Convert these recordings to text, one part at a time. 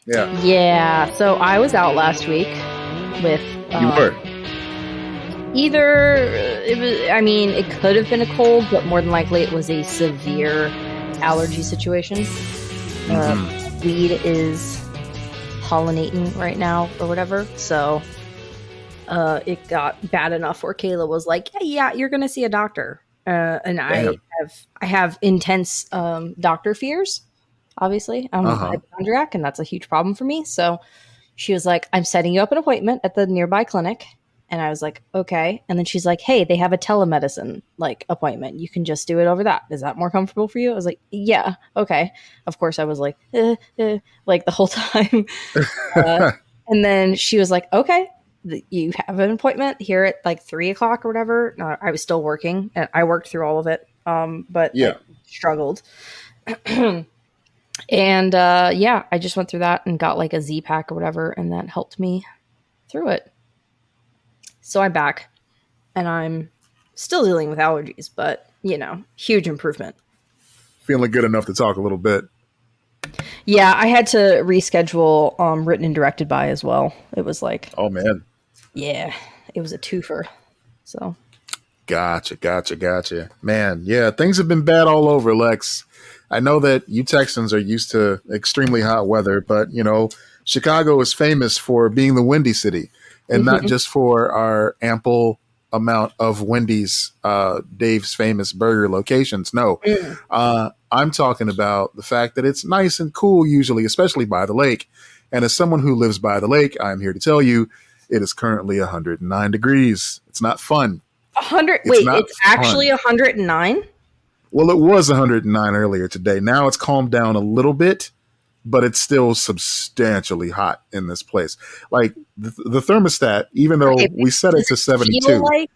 Yeah, Yeah, so I was out last week with you were. either it was I mean, it could have been a cold, but more than likely it was a severe allergy situation. Uh, Hmm. Weed is pollinating right now or whatever, so it got bad enough where Kayla was like, yeah, you're gonna see a doctor. And Damn. I have intense doctor fears. Obviously, I'm a Uh-huh. hypochondriac, and that's a huge problem for me. So she was like, I'm setting you up an appointment at the nearby clinic. And I was like, okay. And then she's like, hey, they have a telemedicine like appointment. You can just do it over that. Is that more comfortable for you? I was like, yeah, okay. Of course, I was like the whole time. Uh, and then she was like, okay, you have an appointment here at like 3 o'clock or whatever. I was still working and I worked through all of it. But I Yeah. struggled. And yeah, I just went through that and got like a Z pack or whatever, and that helped me through it. So I'm back and I'm still dealing with allergies, but huge improvement. Feeling good enough to talk a little bit. Yeah, I had to reschedule written and directed by as well. It was like, Oh man. yeah, it was a twofer. So Gotcha. Man, yeah, things have been bad all over, Lex. I know that you Texans are used to extremely hot weather, but Chicago is famous for being the windy city, and not mhm. just for our ample amount of Wendy's, Dave's famous burger locations. No, Mm. I'm talking about the fact that it's nice and cool usually, especially by the lake. And as someone who lives by the lake, I'm here to tell you it is currently 109 degrees. It's not fun. 100. It's Wait, not it's actually fun. 109. Well, it was 109 earlier today. Now it's calmed down a little bit, but it's still substantially hot in this place. Like the thermostat, even Okay, though we set it does to it feel 72, like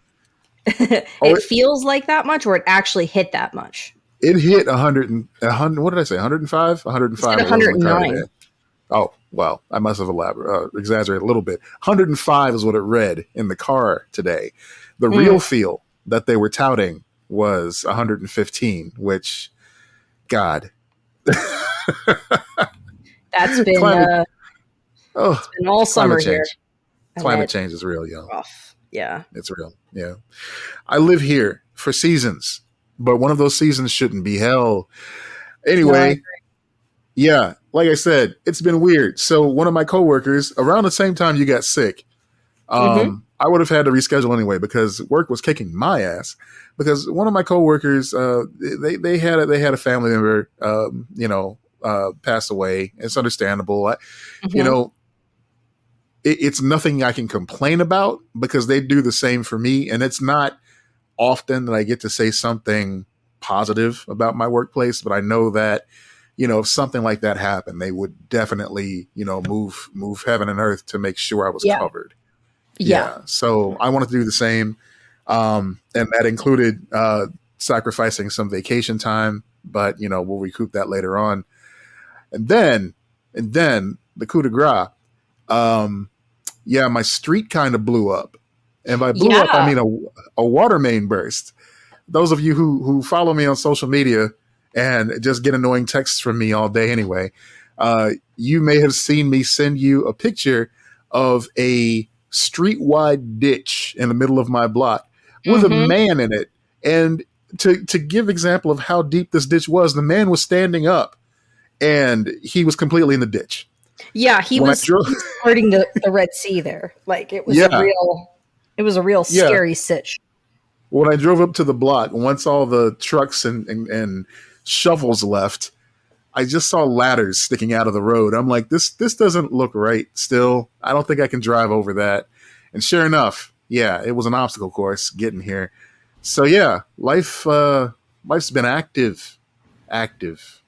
oh, it feels like that much, or it actually hit that much? it hit 100 and 100. What did I say? 105? You said 105 it was in the car 109. today. Oh, well, I must have exaggerated a little bit. 105 is what it read in the car today. The Mm. real feel that they were touting was 115, which, God, That's been climate, it's oh, been all climate summer here, change. and Climate it's change is real, yo. rough. Yeah. It's real. Yeah. I live here for seasons, but one of those seasons shouldn't be hell. No, I Anyway, yeah, like I said, it's been weird. So one of my coworkers, around the same time you got sick, agree. Hmm. I would have had to reschedule anyway because work was kicking my ass. Because one of my coworkers, they had a family member, pass away. It's understandable. You Hmm. know, it's nothing I can complain about because they do the same for me, and it's not often that I get to say something positive about my workplace, but I know that if something like that happened, they would definitely move heaven and earth to make sure I was Yeah. covered. Yeah. Yeah, so I wanted to do the same, and that included sacrificing some vacation time, but we'll recoup that later on, and then the coup de grace. Um, yeah, my street kind of blew up. And by blew up, I Yeah. mean a water main burst. Those of you who follow me on social media and just get annoying texts from me all day anyway, you may have seen me send you a picture of a street-wide ditch in the middle of my block with a Hmm. man in it. And to give example of how deep this ditch was, the man was standing up and he was completely in the ditch. Yeah. When I drove, He was parting the Red Sea there. Like yeah, it was a real yeah. scary sitch. When I drove up to the block, once all the trucks and shovels left, I just saw ladders sticking out of the road. I'm like, this doesn't look right still. I don't think I can drive over that. And sure enough, yeah, it was an obstacle course getting here. So yeah, life's been active. Active.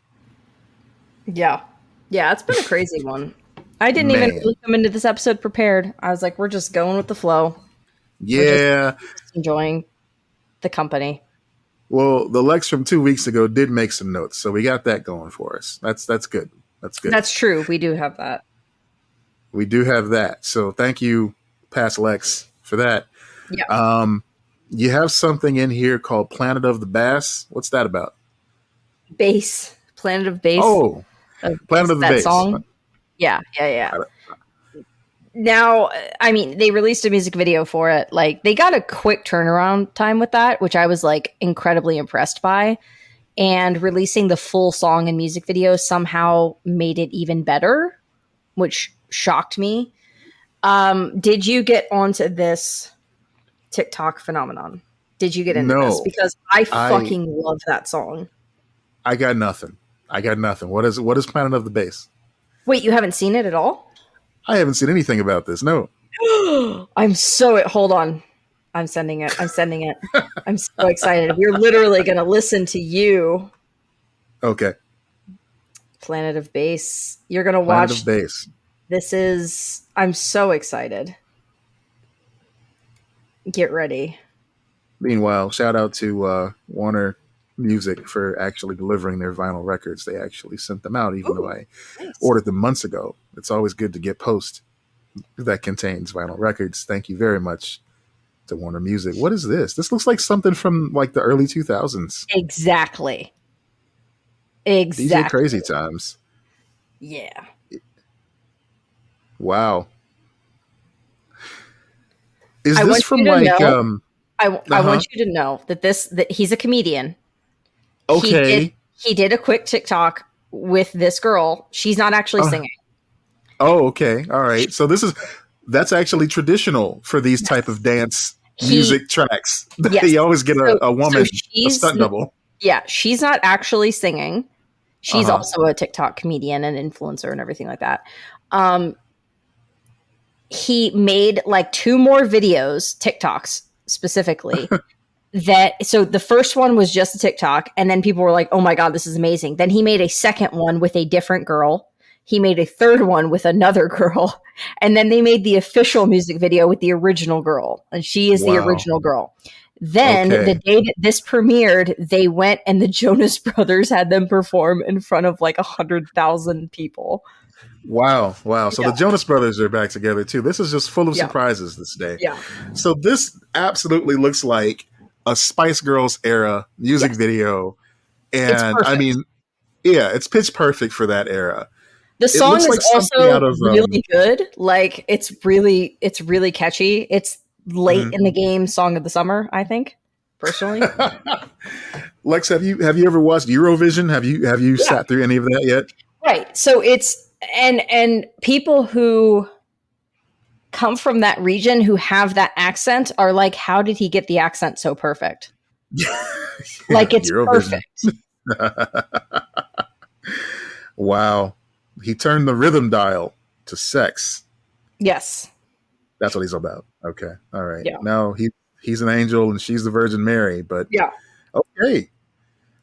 Yeah. Yeah. It's been a crazy one. I didn't even Man. really come into this episode prepared. I was like, we're just going with the flow. Yeah. We're just enjoying the company. Well, the Lex from 2 weeks ago did make some notes, so we got that going for us. That's good. That's good. That's true. We do have that. We do have that. So thank you, past Lex, for that. Yeah. Um, you have something in here called Planet of the Bass. What's that about? Bass. Planet of Bass. Oh, Uh, Planet is of the that Bass. song? Yeah, yeah, yeah. Now, I mean, they released a music video for it. Like, they got a quick turnaround time with that, which I was like incredibly impressed by. And releasing the full song and music video somehow made it even better, which shocked me. Did you get onto this TikTok phenomenon? Did you get into this? No, Because I I fucking love that song. I got nothing. I got nothing. What is Planet of the Bass? Wait, you haven't seen it at all? I haven't seen anything about this. No. I'm so hold on. I'm sending it. I'm sending it. I'm so excited. We're literally going to listen to you, Okay. Planet of Bass. You're going to Planet watch. of Bass. This is. I'm so excited. Get ready. Meanwhile, shout out to Warner Music for actually delivering their vinyl records. They actually sent them out, even though Ooh, I nice. ordered them months ago. It's always good to get post that contains vinyl records. Thank you very much to Warner Music. What is this? This looks like something from like the early 2000s. Exactly. DJ Crazy Times. Yeah. Wow. Is I this want from you to like know. I want you to know that he's a comedian. Okay. He did a quick TikTok with this girl. She's not actually singing. Oh, okay. All right. So that's actually traditional for these type of dance music tracks. Yes. You always get a woman, a stunt double. Yeah, she's not actually singing. She's also a TikTok comedian and influencer and everything like that. He made like 2 more videos, TikToks specifically. So the first one was just a TikTok, and then people were like, "Oh my god, this is amazing." Then he made a second one with a different girl. He made a third one with another girl, and then they made the official music video with the original girl, and she is the original girl. Then the day that this premiered, they went and the Jonas Brothers had them perform in front of like 100,000 people. Wow. So the Jonas Brothers are back together too. This is just full of surprises this day. Yeah. So this absolutely looks like a Spice Girls era music video. And I mean, yeah, it's pitch perfect for that era. The song is like also really good. Like it's really catchy. It's late in the game song of the summer, I think, personally. Lex, have you ever watched Eurovision? Have you sat through any of that yet? Right. So it's and people who come from that region who have that accent are like, how did he get the accent so perfect? Like it's Eurovision. Perfect. Wow. He turned the rhythm dial to sex. Yes. That's what he's about. Okay. All right. Yeah. No, he's an angel and she's the Virgin Mary, but yeah. Okay.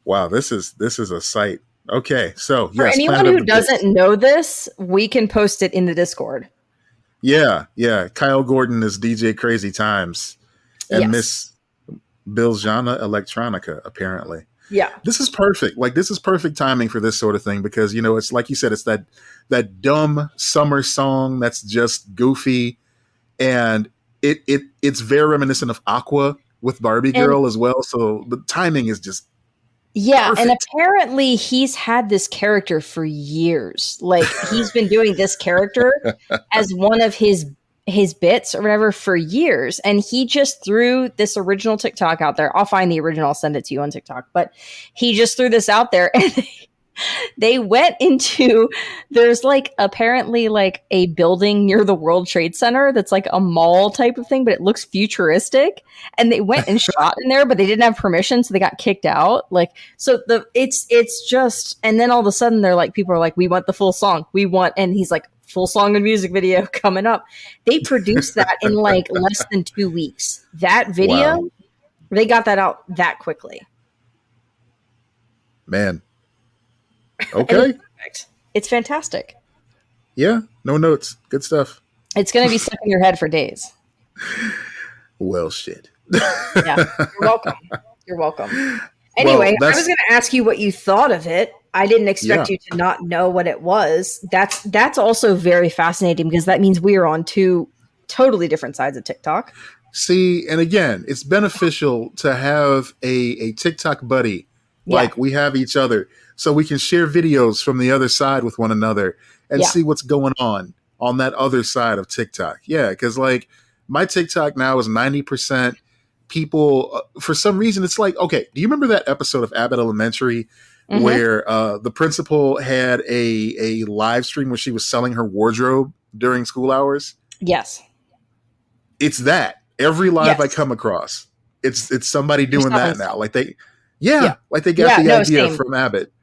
Wow, this is a sight. Okay. So for anyone who doesn't know this, we can post it in the Discord. Yeah. Kyle Gordon is DJ Crazy Times and Miss Biljana Electronica, apparently. Yeah. This is perfect. Like this is perfect timing for this sort of thing because it's like you said, it's that dumb summer song that's just goofy, and it's very reminiscent of Aqua with Barbie Girl as well. So the timing is just perfect. And apparently he's had this character for years. Like he's been doing this character as one of his bits or whatever for years. And he just threw this original TikTok out there. I'll find the original, I'll send it to you on TikTok. But he just threw this out there and they went into, there's like apparently like a building near the World Trade Center that's like a mall type of thing, but it looks futuristic. And they went and shot in there, but they didn't have permission, so they got kicked out. Like, so it's just, and then all of a sudden they're like, people are like, we want the full song. And he's like, full song and music video coming up. They produced that in like less than 2 weeks. That video, they got that out that quickly. Man. Okay. It's fantastic. Yeah. No notes. Good stuff. It's going to be stuck in your head for days. Well, shit. Yeah. You're welcome. Anyway, I was going to ask you what you thought of it. I didn't expect you to not know what it was. That's also very fascinating because that means we are on 2 totally different sides of TikTok. See, and again, it's beneficial to have a TikTok buddy like we have each other, so we can share videos from the other side with one another and Yeah. see what's going on that other side of TikTok. Yeah, because like my TikTok now is 90% people. For some reason, it's like, okay, do you remember that episode of Abbott Elementary Mm-hmm. where the principal had a live stream where she was selling her wardrobe during school hours? Yes. It's that every live I Yes. come across, it's somebody You're doing selling that now. stuff. Like they, Yeah. yeah, like they got Yeah. the No, idea same. from Abbott.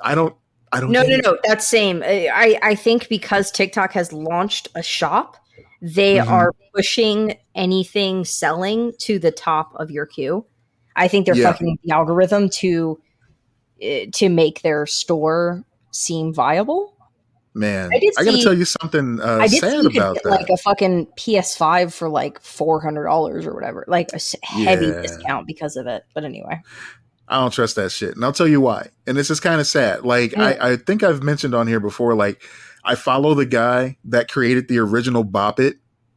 I don't, I don't No, get no, it. no. That's same. I think because TikTok has launched a shop, they Mm-hmm. are pushing anything selling to the top of your queue. I think they're Yeah, fucking with the algorithm to make their store seem viable. I man, did I got to see tell you something I did see sad you could about get like that. a fucking PS5 for like $400 or whatever, like a heavy Yeah, discount because of it. But anyway, I don't trust that shit. And I'll tell you why. And this is kind of sad. Like, mm, I think I've mentioned on here before, like, I follow the guy that created the original Bop It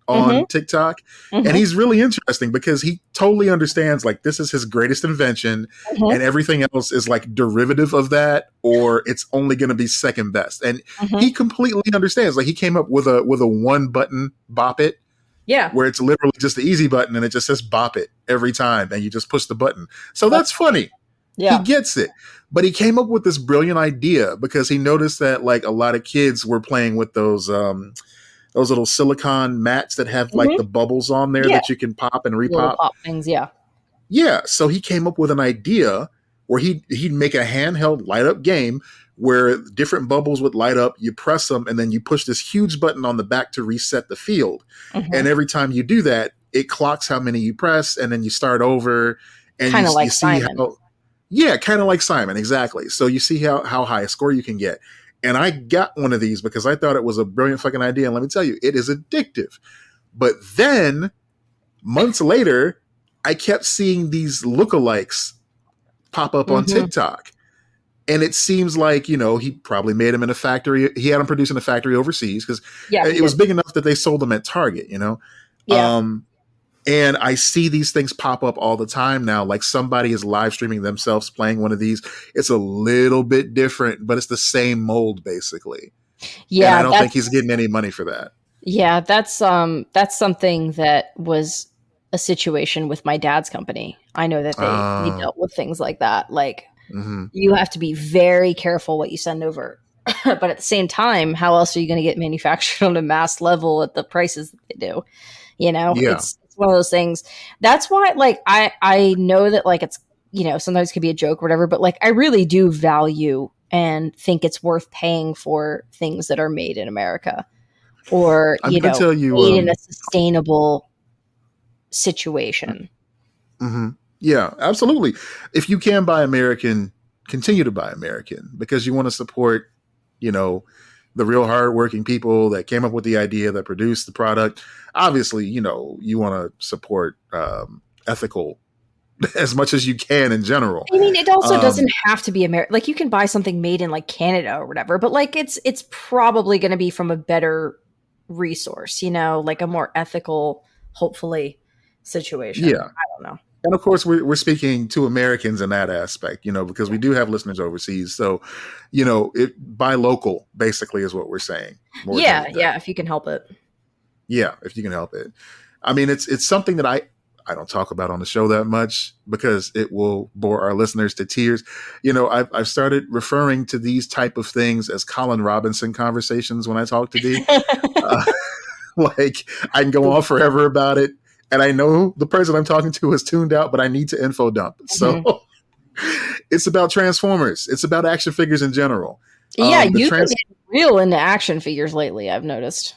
mm-hmm, on TikTok. And mm-hmm, he's really interesting because he totally understands, like, this is his greatest invention mm-hmm, and everything else is like derivative of that, or it's only going to be second best. And mm-hmm. he completely understands. Like, he came up with a one button Bop It Yeah, where it's literally just the easy button and it just says Bop It every time. And you just push the button. So that's that's funny. He yeah. gets it. But he came up with this brilliant idea because he noticed that like a lot of kids were playing with those little silicone mats that have like Mm-hmm. the bubbles on there Yeah, that you can pop and little repop. pop things. Yeah. Yeah, so he came up with an idea where he'd make a handheld light up game where different bubbles would light up, you press them, and then you push this huge button on the back to reset the field. Mm-hmm. And every time you do that, it clocks how many you press, and then you start over, and Kind of you like see Simon. how. Yeah, kind of like Simon, exactly. So you see how high a score you can get. And I got one of these because I thought it was a brilliant fucking idea. And let me tell you, it is addictive. But then months later, I kept seeing these lookalikes pop up on Mm-hmm. TikTok. And it seems like, you know, he probably made them in a factory. He had them produced in a factory overseas because Yeah, he it was did. big enough that they sold them at Target, you know? Yeah. And I see these things pop up all the time now. Like somebody is live streaming themselves playing one of these. It's a little bit different, but it's the same mold basically. And I Yeah, don't think he's getting any money for that. that's something that was a situation with my dad's company. I know that they Uh, dealt with things like that. Like mhm. you have to be very careful what you send over. But at the same time, how else are you going to get manufactured on a mass level at the prices that they do? You know, Yeah. it's one of those things. That's why, like, I know that like it's sometimes it could be a joke or whatever, but like I really do value and think it's worth paying for things that are made in America or I'm going to tell you, made in a sustainable situation. yeah, absolutely. If you can buy American, continue to buy American because you want to support, you know, the real hardworking people that came up with the idea that produced the product. Obviously, you know, you want to support ethical as much as you can in general. I mean, it also Um, doesn't have to be American. Like you can buy something made in like Canada or whatever, but like it's probably going to be from a better resource, like a more ethical, hopefully, situation. yeah. I don't know. And of course, we're speaking to Americans in that aspect, you know, because we do have listeners overseas. So, you know, buy local basically is what we're saying more than Yeah, anything. yeah, if you can help it. Yeah, if you can help it. I mean, it's something that I don't talk about on the show that much because it will bore our listeners to tears. You know, I've started referring to these type of things as Colin Robinson conversations when I talk to D. Uh, like I can go on forever about it, and I know the person I'm talking to is tuned out, but I need to info dump. So Mhm. it's about Transformers. It's about action figures in general. Yeah, The you've been trans getting real into action figures lately, I've noticed.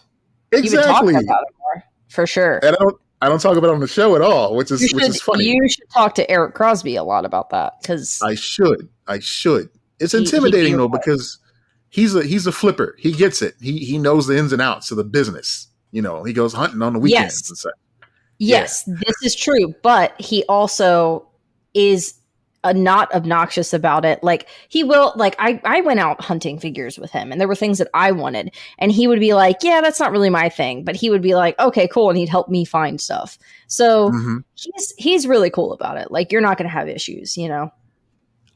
You've been talking exactly, about it more, for sure. and I don't talk about it on the show at all, which You is should funny. you should talk to Eric Crosby a lot about that because I should. I should. It's he'd be intimidating your though boy. because he's a flipper. He gets it. He knows the ins and outs of the business. You know, he goes hunting on the weekends Yes. and stuff. Yeah. Yes, this is true, but he also is not obnoxious about it. Like he will, like I went out hunting figures with him, and there were things that I wanted, and he would be like, "Yeah, that's not really my thing," but he would be like, "Okay, cool," and he'd help me find stuff. So hmm he's really cool about it. Like you're not going to have issues.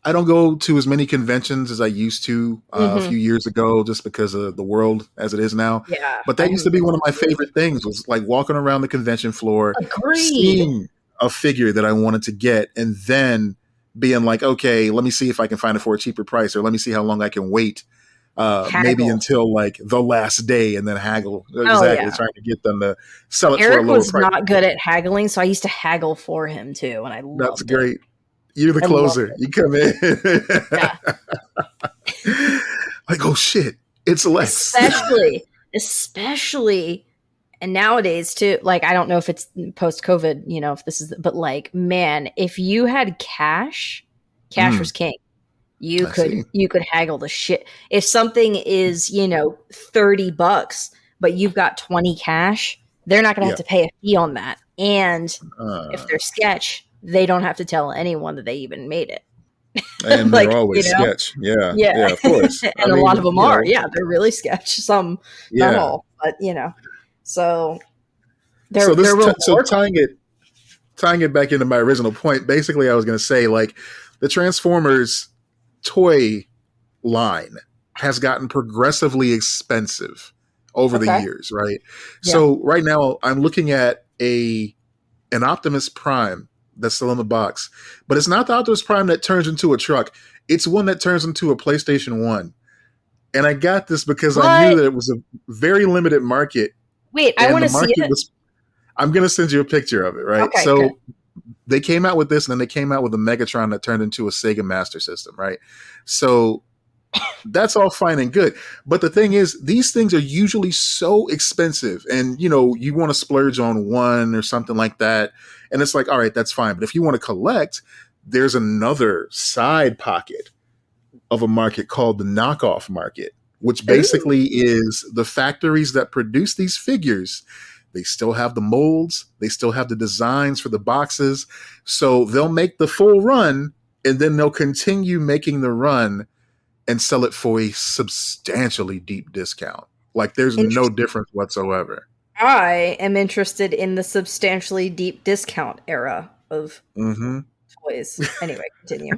I don't go to as many conventions as I used to a Hmm. few years ago, just because of the world as it is now. Yeah, But I that used to haven't be been one in of my years. favorite things, was like walking around the convention floor, Agreed. seeing a figure that I wanted to get, and then being like, okay, let me see if I can find it for a cheaper price, or let me see how long I can wait, maybe Haggle. until like the last day, and then haggle. Oh Exactly, yeah. trying to get them to sell it for a Eric lower was price. not good at haggling, so I used to haggle for him too, and I That's loved it. great. You're the I loved closer. it. You come in. Yeah. Like, oh shit, it's Lex. Especially and nowadays too, like I don't know if it's post COVID, if this is, but like, man, if you had cash Mm, was king. You I could see. you could haggle the shit. If something is, $30, but you've got 20 cash, they're not gonna have Yeah. to pay a fee on that. And if Uh, they're sketch, they don't have to tell anyone that they even made it. and they're Like, always sketch. Yeah. yeah. Yeah, of course. I And a lot of mean, them are. Yeah, they're really sketch. Some, not yeah. all, but so So they're willing to so work with tying it back into my original point, basically I was going to say, like, the Transformers toy line has gotten progressively expensive over you. the Okay. years, right? Yeah. So right now I'm looking at a an Optimus Prime that's still in the box, but it's not the Optimus Prime that turns into a truck. It's one that turns into a PlayStation 1. And I got this because I knew What? that it was a very limited market, Wait, I and want the to see market it. was, I'm going to send you a picture of it, right? Okay, good. So they came out with this, and then they came out with a Megatron that turned into a Sega Master System, right? So that's all fine and good. But the thing is, these things are usually so expensive, and you want to splurge on one or something like that. And it's like, all right, that's fine. But if you want to collect, there's another side pocket of a market called the knockoff market, which Ooh. basically is the factories that produce these figures. They still have the molds, they still have the designs for the boxes. So they'll make the full run, and then they'll continue making the run and sell it for a substantially deep discount. Like, there's no Interesting. difference whatsoever. I am interested in the substantially deep discount era of Hmm. toys. Anyway, continue.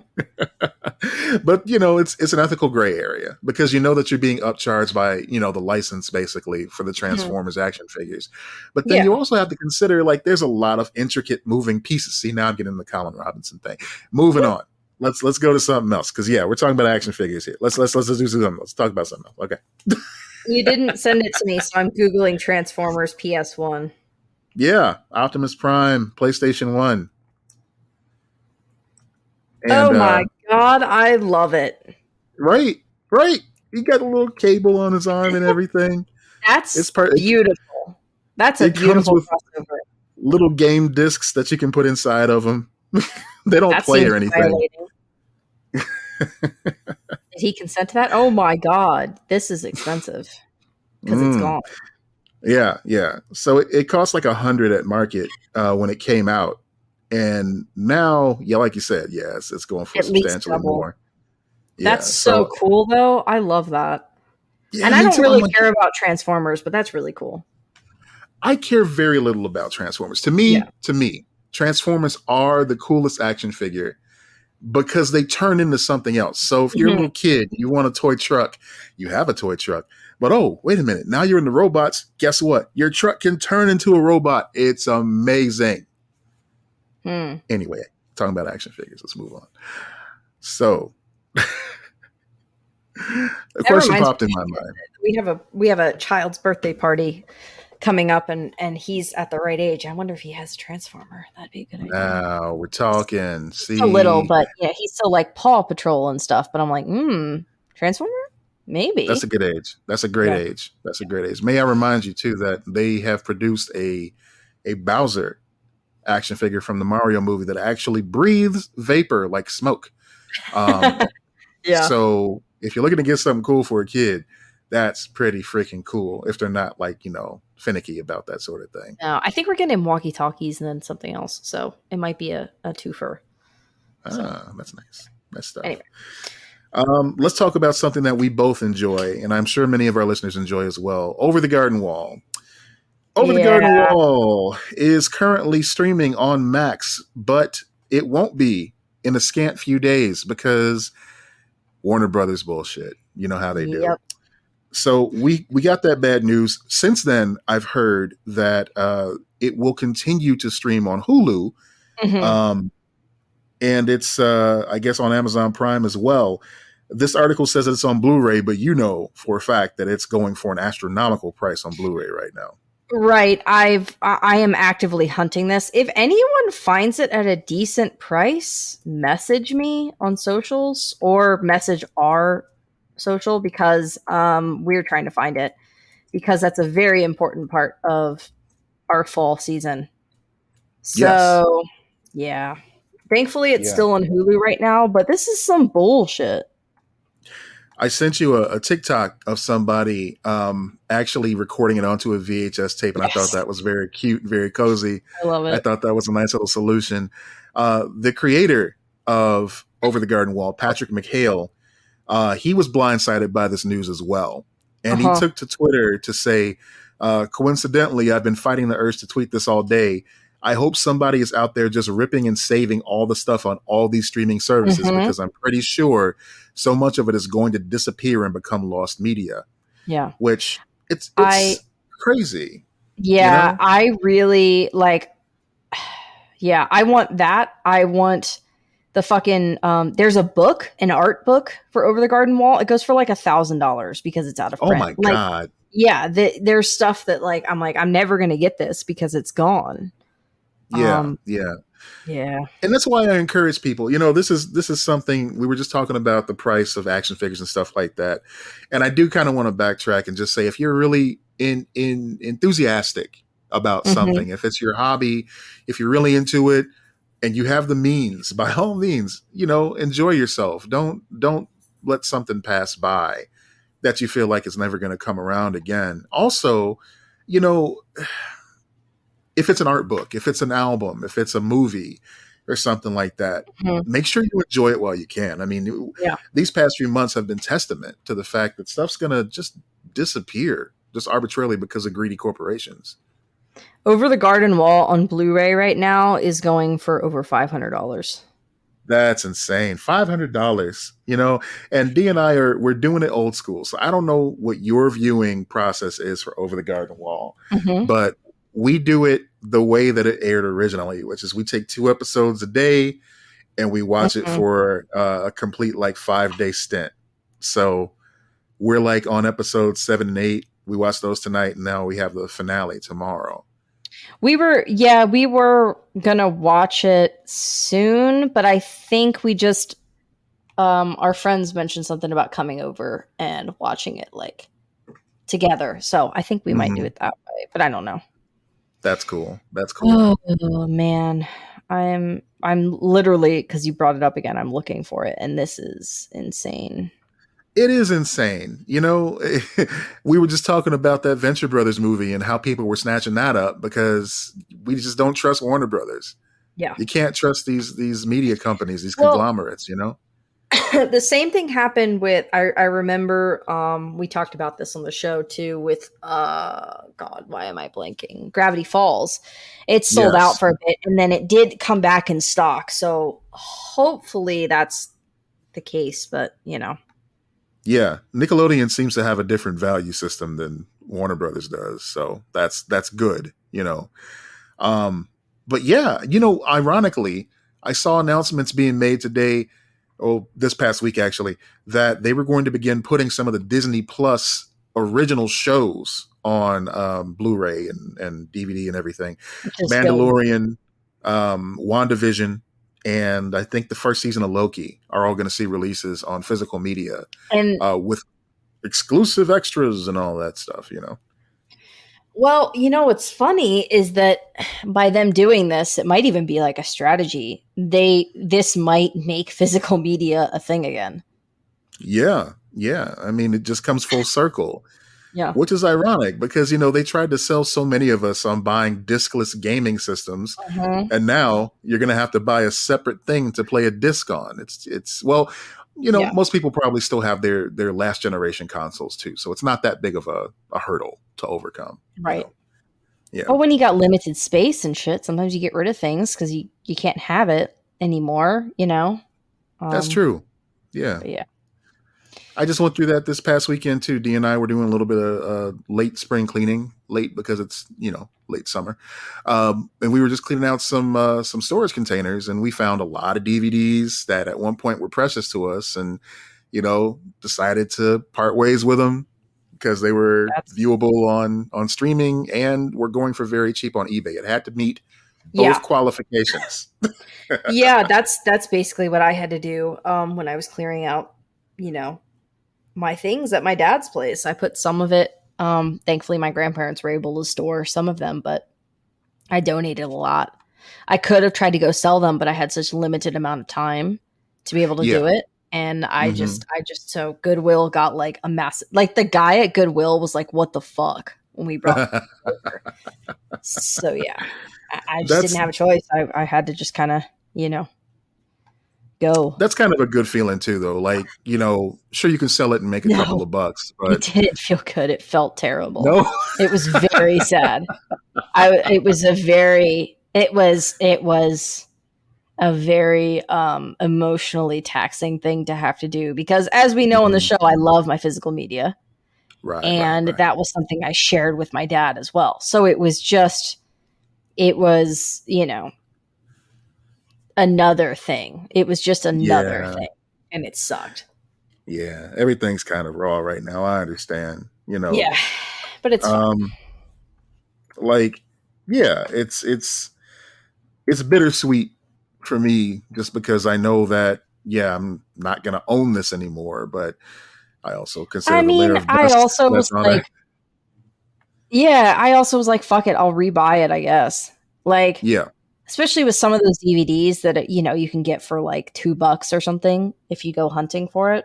But it's an ethical gray area, because you know that you're being upcharged by the license, basically, for the Mhm. Transformers action figures. But then you Yeah. also have to consider, like, there's a lot of intricate moving pieces. See, now I'm getting the Colin Robinson thing. Moving on. Let's go to something else, because yeah, we're talking about action figures here. Let's do something else. Let's talk about something else. Okay. You didn't send it to me, so I'm Googling Transformers PS1. Yeah, Optimus Prime, PlayStation 1. Oh And my god, I love it. right, right. He got a little cable on his arm and everything. It's That's part. beautiful. That's a It comes beautiful with crossover. little game discs that you can put inside of them. They don't That play seems or anything. violating. Did he consent to that? Oh my god, this is expensive because it's Mm, gone. yeah, yeah. So it cost like 100 at market when it came out, and now, yeah, like you said, yeah, it's going for At least substantially double. more. That's Yeah. so So cool, though. I love that. yeah, And I me don't too. I'm really like, care about Transformers, but that's really cool. I care very little about Transformers. Yeah. To me, Transformers are the coolest action figure, because they turn into something else. So if you're a Mhm. little kid, you want a toy truck, you have a toy truck. But oh, wait a minute. Now you're in the robots. Guess what? Your truck can turn into a robot. It's amazing. Hmm. Anyway, talking about action figures, let's move on. So, a That question reminds me, popped in my mind. we have a child's birthday party coming up, and he's at the right age. I wonder if he has a Transformer. That'd be a good idea. Now we're talking. He's still little, See, but yeah, he's still like Paw Patrol and stuff. But I'm like, Transformer? that's Maybe. a good age. That's a great Yeah. age. That's a great age. May I remind you too that they have produced a Bowser action figure from the Mario movie that actually breathes vapor like smoke. Um, Yeah. so if you're looking to get something cool for a kid, that's pretty freaking cool. If they're not, like, finicky about that sort of thing. No, I think we're getting him walkie talkies and then something else. So it might be a twofer. So Ah, that's nice. Nice stuff. anyway. Let's talk about something that we both enjoy, and I'm sure many of our listeners enjoy as well. Over the Garden Wall. Over the Garden Yeah. Wall is currently streaming on Max, but it won't be in a scant few days because Warner Brothers bullshit. You know how they do. Yep. So we got that bad news. Since then, I've heard that it will continue to stream on Hulu, Mm-hmm. and it's I guess on Amazon Prime as well. This article says that it's on Blu-ray, but you know for a fact that it's going for an astronomical price on Blu-ray right now. Right. I am actively hunting this. If anyone finds it at a decent price, message me on socials or message our social because we're trying to find it because that's a very important part of our fall season. Yes. So, yeah. Thankfully it's Yeah. still on Hulu right now, but this is some bullshit. I sent you a TikTok of somebody actually recording it onto a VHS tape, and I thought Yes. that was very cute, very cozy. I love I it. thought that was a nice little solution. The creator of Over the Garden Wall, Patrick McHale, he was blindsided by this news as well. And he Uh-huh. took to Twitter to say, coincidentally, I've been fighting the urge to tweet this all day. I hope somebody is out there just ripping and saving all the stuff on all these streaming services Mhm. because I'm pretty sure so much of it is going to disappear and become lost media, Yeah. which I it's crazy, you yeah, know? I really like yeah, I want that. I want the fucking there's a book, an art book for Over the Garden Wall. It goes for like $1,000 because it's out of Oh print. my Like, God. yeah, there's stuff that like I'm never gonna get this because it's gone. Yeah. Um, Yeah. yeah. And that's why I encourage people. You know, this is something we were just talking about the price of action figures and stuff like that. And I do kind of want to backtrack and just say if you're really in enthusiastic about Hmm. something, if it's your hobby, if you're really into it and you have the means, by all means, you know, enjoy yourself. Don't let something pass by that you feel like is never going to come around again. Also, you know, if it's an art book, if it's an album, if it's a movie or something like that, Hmm. make sure you enjoy it while you can. I mean, Yeah. these past few months have been testament to the fact that stuff's going to just disappear just arbitrarily because of greedy corporations. Over the Garden Wall on Blu-ray right now is going for over $500. That's insane. $500, you know, and D and we're doing it old school. So I don't know what your viewing process is for Over the Garden Wall, Hmm. but we do it the way that it aired originally, which is we take 2 episodes a day and we watch it Hmm. for a complete like 5 day stint. So we're like on episodes 7 and 8. We watched those tonight, and now we have the finale tomorrow. We were gonna watch it soon, but I think we just our friends mentioned something about coming over and watching it like together. So I think we might do Hmm. it that way, but I don't know. That's cool. That's cool. Oh man. I'm literally because you brought it up again, I'm looking for it and this is insane. It is insane. You know, we were just talking about that Venture Brothers movie and how people were snatching that up because we just don't trust Warner Brothers. Yeah. You can't trust these media companies, these Well, conglomerates, you know? the same thing happened with I remember we talked about this on the show too with god why am I blanking Gravity Falls. It sold out Yes. for a bit and then it did come back in stock, so hopefully that's the case, but you know. Yeah. Nickelodeon seems to have a different value system than Warner Brothers does. So that's good, you know. But yeah, you know, ironically, I saw announcements being made today, or this past week actually, that they were going to begin putting some of the Disney Plus original shows on Blu-ray and DVD and everything. Which is good. Mandalorian, WandaVision, and I think the first season of Loki are all going to see releases on physical media And with exclusive extras and all that stuff, you know. well, you know what's funny is that by them doing this, it might even be like a strategy. This might make physical media a thing again. Yeah, yeah. I mean, it just comes full circle, Yeah. which is ironic because you know they tried to sell so many of us on buying discless gaming systems, Mhm. and now you're going to have to buy a separate thing to play a disc on. It's well, you know, Yeah. most people probably still have their last generation consoles too, so it's not that big of a hurdle to overcome. You Right. know, yeah, But when you got limited space and shit, sometimes you get rid of things because you can't have it anymore, you know? That's true. Yeah. But yeah. I just went through that this past weekend too. D and I were doing a little bit of late spring cleaning, late because it's late summer, and we were just cleaning out some storage containers, and we found a lot of DVDs that at one point were precious to us, and decided to part ways with them because they were viewable on streaming and were going for very cheap on eBay. It had to meet both qualifications. Yeah, that's basically what I had to do when I was clearing out, my things at my dad's place. I put some of it. Thankfully, my grandparents were able to store some of them, but I donated a lot. I could have tried to go sell them, but I had such a limited amount of time to be able to do it. And so Goodwill got like a massive, like the guy at Goodwill was like, "What the fuck?" when we brought it over. So yeah, I just didn't have a choice. I had to just kind of, go. That's kind of a good feeling too, though. Like, sure you can sell it and make a couple of bucks, but it didn't feel good. It felt terrible. No, it was very sad. It was a very emotionally taxing thing to have to do because, as we know on the show, I love my physical media, right? And that was something I shared with my dad as well. So it was another thing. It was just another thing, and it sucked. Yeah, everything's kind of raw right now. I understand, Yeah, but it's it's bittersweet for me just because I know that I'm not going to own this anymore, but I also consider the layer of dust I also was like, there. I also was like, fuck it, I'll rebuy it, I guess. Like, yeah. Especially with some of those DVDs that, you can get for like $2 or something if you go hunting for it.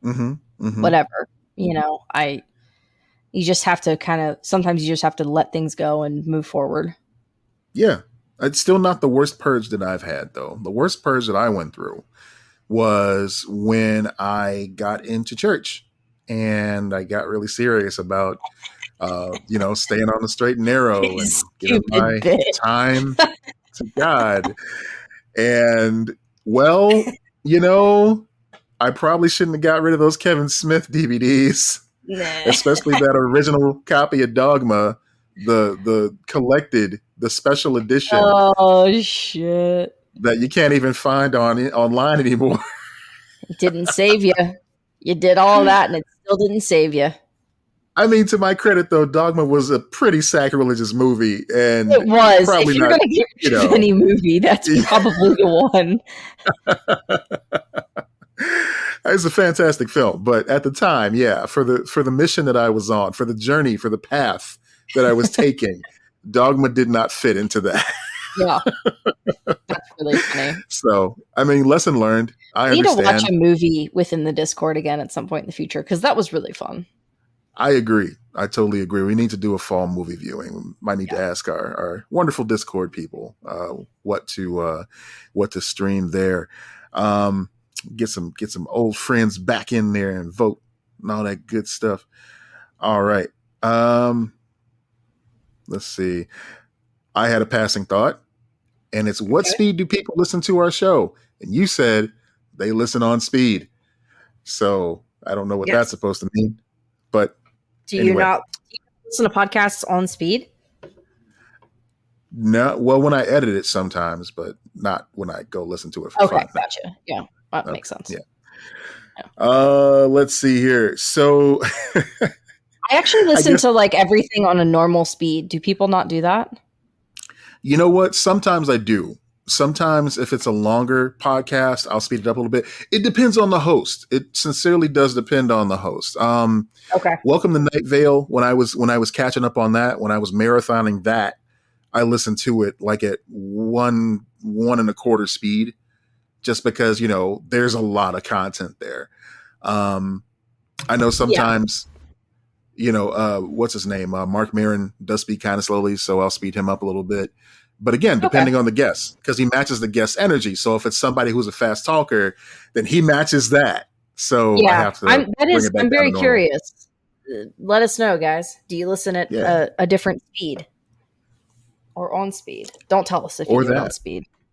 Mm-hmm. Mm-hmm. Whatever. You just have to sometimes you just have to let things go and move forward. Yeah. It's still not the worst purge that I've had, though. The worst purge that I went through was when I got into church and I got really serious about, staying on the straight and narrow and giving my time to God. And I probably shouldn't have got rid of those Kevin Smith DVDs, especially that original copy of Dogma, the collected, the special edition. Oh shit! That you can't even find online anymore. It didn't save you. You did all that, and it still didn't save you. I mean, to my credit, though, Dogma was a pretty sacrilegious movie, and it was. If you're going to get rid of any movie, that's probably the one. It's a fantastic film, but at the time, for the mission that I was on, for the journey, for the path that I was taking, Dogma did not fit into that. Yeah, that's really funny. So, I mean, lesson learned. I need understand. to watch a movie within the Discord again at some point in the future because that was really fun. I agree. I totally agree. We need to do a fall movie viewing. We might need to ask our wonderful Discord people what to stream there. Get some old friends back in there and vote and all that good stuff. All right. Let's see. I had a passing thought, and it's what speed do people listen to our show? And you said they listen on speed. So I don't know what that's supposed to mean, but do you not listen to podcasts on speed? No. Well, when I edit it sometimes, but not when I go listen to it for fun. Gotcha. Yeah, that makes sense. Yeah. Let's see here. So I actually listen to like everything on a normal speed. Do people not do that? You know what? Sometimes I do. Sometimes if it's a longer podcast, I'll speed it up a little bit. It depends on the host. It sincerely does depend on the host. Okay. Welcome to Night Vale. When I was catching up on that, when I was marathoning that, I listened to it like at 1.25 speed, just because, there's a lot of content there. I know sometimes, what's his name? Mark Maron does speak kind of slowly, so I'll speed him up a little bit. But again, depending on the guest, because he matches the guest's energy. So if it's somebody who's a fast talker, then he matches that. So I have to. I'm very curious. Let us know, guys. Do you listen at a different speed or on speed? Don't tell us if you do it on speed.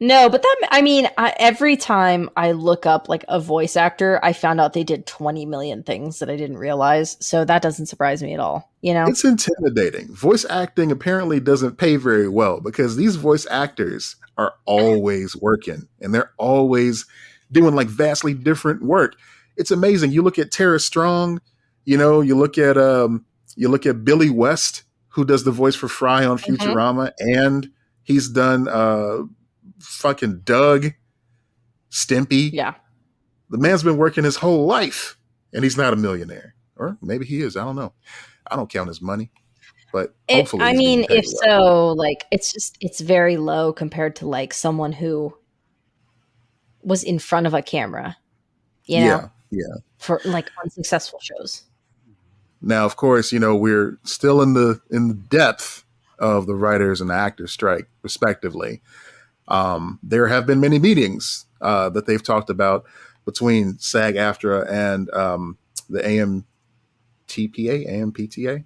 No, but that I mean, every time I look up like a voice actor, I found out they did 20 million things that I didn't realize. So that doesn't surprise me at all, you know? It's intimidating. Voice acting apparently doesn't pay very well because these voice actors are always working and they're always doing like vastly different work. It's amazing. You look at Tara Strong, you know, you look at Billy West, who does the voice for Fry on Hmm. Futurama, and he's done fucking Doug, Stimpy. Yeah. The man's been working his whole life and he's not a millionaire. Or maybe he is. I don't know. I don't count his money, but hopefully I he's being mean, paid if well. so, like it's very low compared to like someone who was in front of a camera, you know, Yeah, yeah. for like unsuccessful shows. Now, of course, you know we're still in the depth of the writers and the actors strike, respectively. There have been many meetings that they've talked about between SAG-AFTRA and the AMPTA.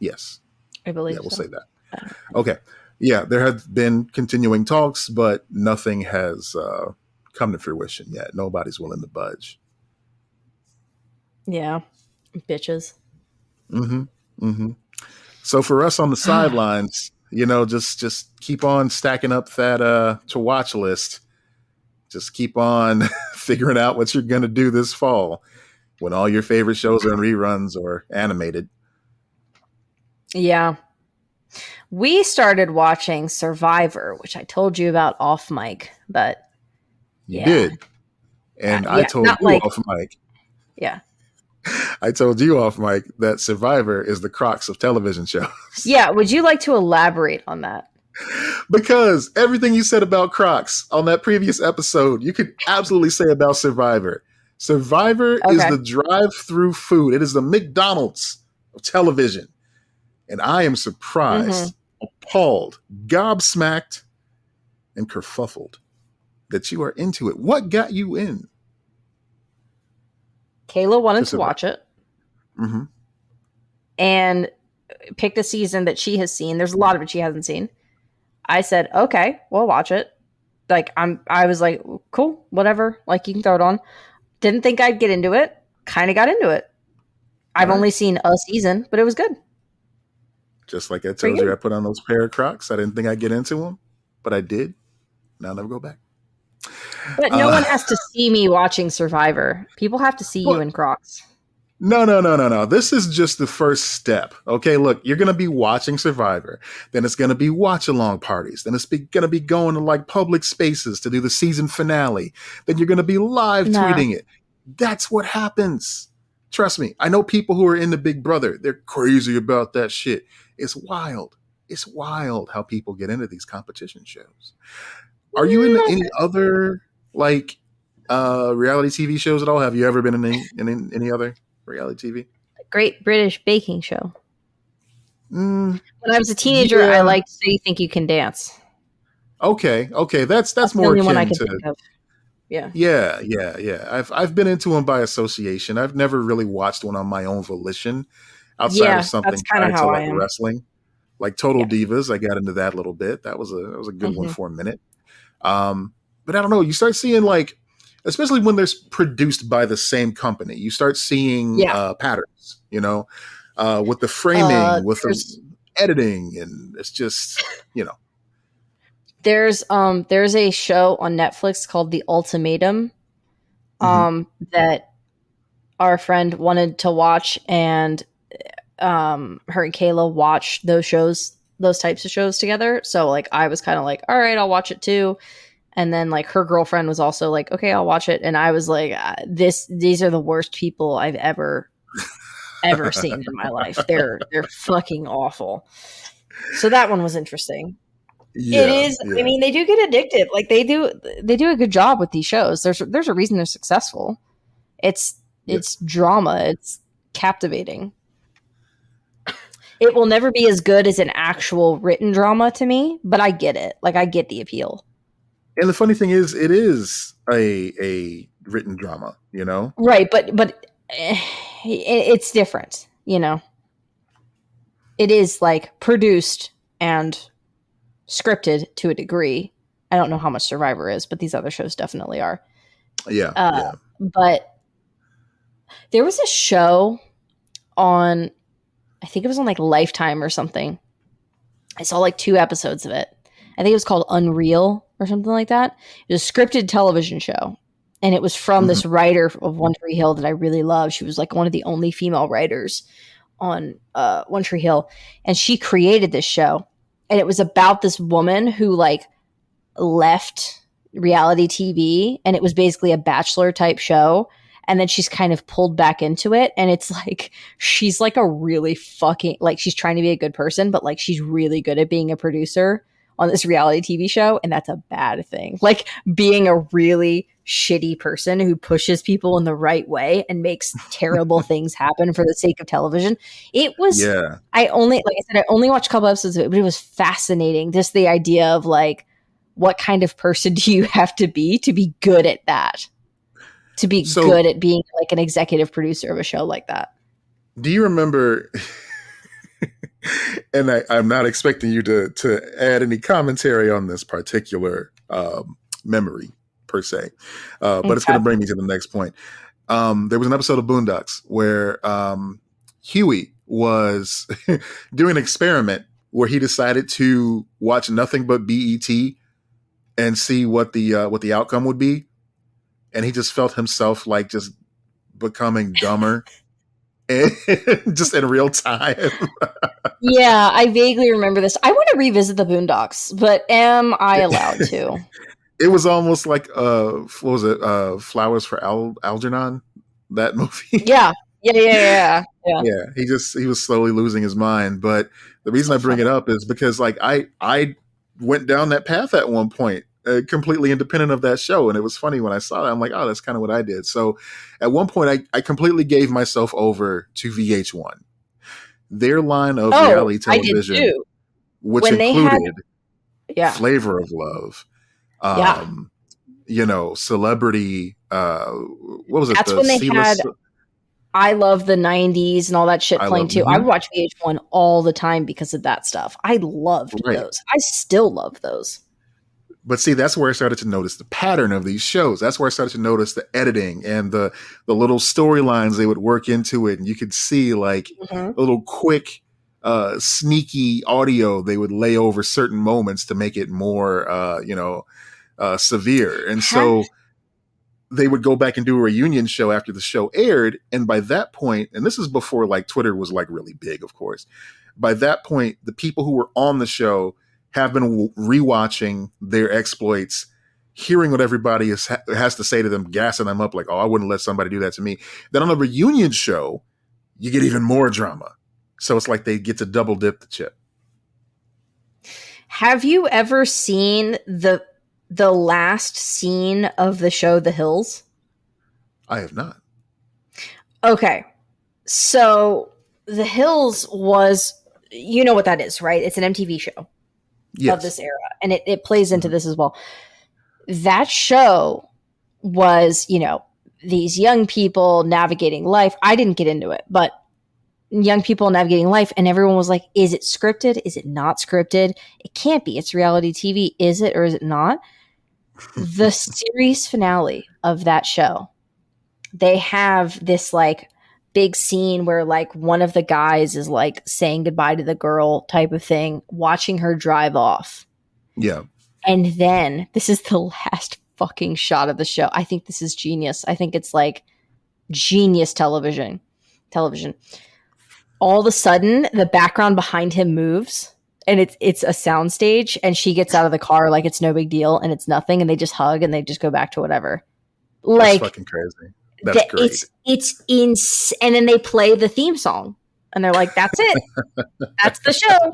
Yes, I yeah, believe we'll so. say that. Okay, yeah, there have been continuing talks, but nothing has come to fruition yet. Nobody's willing to budge. Yeah, bitches. Mm-hmm. Mm-hmm. So for us on the sidelines, you know, just keep on stacking up that to watch list. Just keep on figuring out what you're gonna do this fall when all your favorite shows are in reruns or animated. Yeah. We started watching Survivor, which I told you about off mic, but You yeah. did. And I Yeah, told not you like off mic. yeah. I told you off mic that Survivor is the crux of television shows. Yeah, would you like to elaborate on that? Because everything you said about Crocs on that previous episode, you could absolutely say about Survivor. Survivor is Okay. the drive-through food. It is the McDonald's of television. And I am Mhm. surprised, appalled, gobsmacked, and kerfuffled that you are into it. What got you in Kayla to wanted to Survivor? watch it Mm-hmm. and picked a season that she has seen. There's a lot of it she hasn't seen. I said, "Okay, we'll watch it." Like I was like, "Cool, whatever. Like you can throw it on." Didn't think I'd get into it. Kind of got into it. All I've right. only seen a season, but it was good. Just like I Pretty told you, I good. put on those pair of Crocs. I didn't think I'd get into them, but I did. And I'll never go back. But no one Uh, has to see me watching Survivor. People have to see you but in Crocs. no, no, no, no, no. This is just the first step. Okay, look, you're going to be watching Survivor. Then it's going to be watch along parties. Then it's going to be going to like public spaces to do the season finale. Then you're going to be live Nah. tweeting it. That's what happens. Trust me. I know people who are into Big Brother. They're crazy about that shit. It's wild. It's wild how people get into these competition shows. Are you into Mm, any other like reality TV shows at all? Have you ever been in any other reality TV? Great British Baking Show. Mm, When I was a teenager, I yeah. liked So You Think You Can Dance. Okay. Okay. That's That's the more only one I akin could to. think of. Yeah. Yeah. Yeah. Yeah. I've been into them by association. I've never really watched one on my own volition outside of Yeah, that's something kind of tied to how I like am. wrestling, like Total Yeah. Divas. I got into that a little bit. That was a good one Hmm. for a minute. But I don't know. You start seeing like, especially when they're produced by the same company, you start seeing Yeah. patterns. You know, with the framing, with the There's editing, and it's just you know. there's a show on Netflix called The Ultimatum Mhm. that our friend wanted to watch, and her and Kayla watched those shows, those types of shows together. So like I was kind of like, all right, I'll watch it too. And then like her girlfriend was also like, okay, I'll watch it. And I was like, these are the worst people I've ever seen in my life. They're fucking awful. So that one was interesting. It Yeah, is. I yeah, mean, they do get addictive. Like they do a good job with these shows. There's a reason they're successful. It's yeah. it's drama. It's captivating. It will never be as good as an actual written drama to me, but I get it. Like I get the appeal. And the funny thing is, it is a written drama. You know, Right, but it's different, you know. It is like produced and scripted to a degree. I don't know how much Survivor is, but these other shows definitely are. Yeah, yeah. But there was a show on, I think it was on like Lifetime or something. I saw like 2 episodes of it. I think it was called Unreal or something like that. It was a scripted television show. And it was from Mhm. this writer of One Tree Hill that I really love. She was like one of the only female writers on One Tree Hill. And she created this show. And it was about this woman who like left reality TV, and it was basically a bachelor type show, and then she's kind of pulled back into it, and it's like she's like a really fucking, like, she's trying to be a good person, but like she's really good at being a producer on this reality TV show, and that's a bad thing. Like being a really shitty person who pushes people in the right way and makes terrible things happen for the sake of television. It was, Yeah. I only, like I said, I only watched a couple episodes of it, but it was fascinating. Just the idea of like, what kind of person do you have to be good at that? To be So, good at being like an executive producer of a show like that. do you remember? And I'm not expecting you to add any commentary on this particular memory per se, but it's going to bring me to the next point. There was an episode of Boondocks where Huey was doing an experiment where he decided to watch nothing but BET and see what the outcome would be, and he just felt himself like just becoming dumber, and just in real time. Yeah, I vaguely remember this. I want to revisit the Boondocks, but am I allowed to? It was almost like what was it? Flowers for Algernon, that movie. Yeah. Yeah. Yeah, he was slowly losing his mind. But the reason I bring it up is because like I went down that path at one point, completely independent of that show, and it was funny when I saw it. I'm like, oh, that's kind of what I did. So at one point, I completely gave myself over to VH1, their line of reality I did television, too. which When they had, included yeah, Flavor of Love, yeah. Celebrity. What was it? That's The when they had C-list. I Love the 90s and all that shit I playing love. too. I would watch VH1 all the time because of that stuff. I loved Right. those. I still love those. But see, that's where I started to notice the pattern of these shows. That's where I started to notice the editing and the little storylines they would work into it. And you could see like a little quick, sneaky audio they would lay over certain moments to make it more, severe. And so they would go back and do a reunion show after the show aired. And by that point, and this is before like Twitter was like really big, of course. By that point, the people who were on the show have been rewatching their exploits, hearing what everybody has to say to them, gassing them up like, oh, I wouldn't let somebody do that to me. Then on a reunion show, you get even more drama. So it's like they get to double dip the chip. Have you ever seen the last scene of the show The Hills? I have not. Okay. So The Hills was, you know what that is, right? It's an MTV show. Yes. Of this era, and it plays into this as well. That show was, these young people navigating life. I didn't get into it, but young people navigating life, and everyone was like, is it scripted? Is it not scripted? It can't be. It's reality TV. Is it or is it not? The series finale of that show, they have this like big scene where like one of the guys is like saying goodbye to the girl type of thing, watching her drive off. Yeah. And then this is the last fucking shot of the show. I think this is genius. I think it's like genius television. All of a sudden the background behind him moves and it's a soundstage, and she gets out of the car like it's no big deal and it's nothing, and they just hug and they just go back to whatever. Like, that's fucking crazy. That's great. It's insane. And then they play the theme song, and they're like, "That's it. That's the show.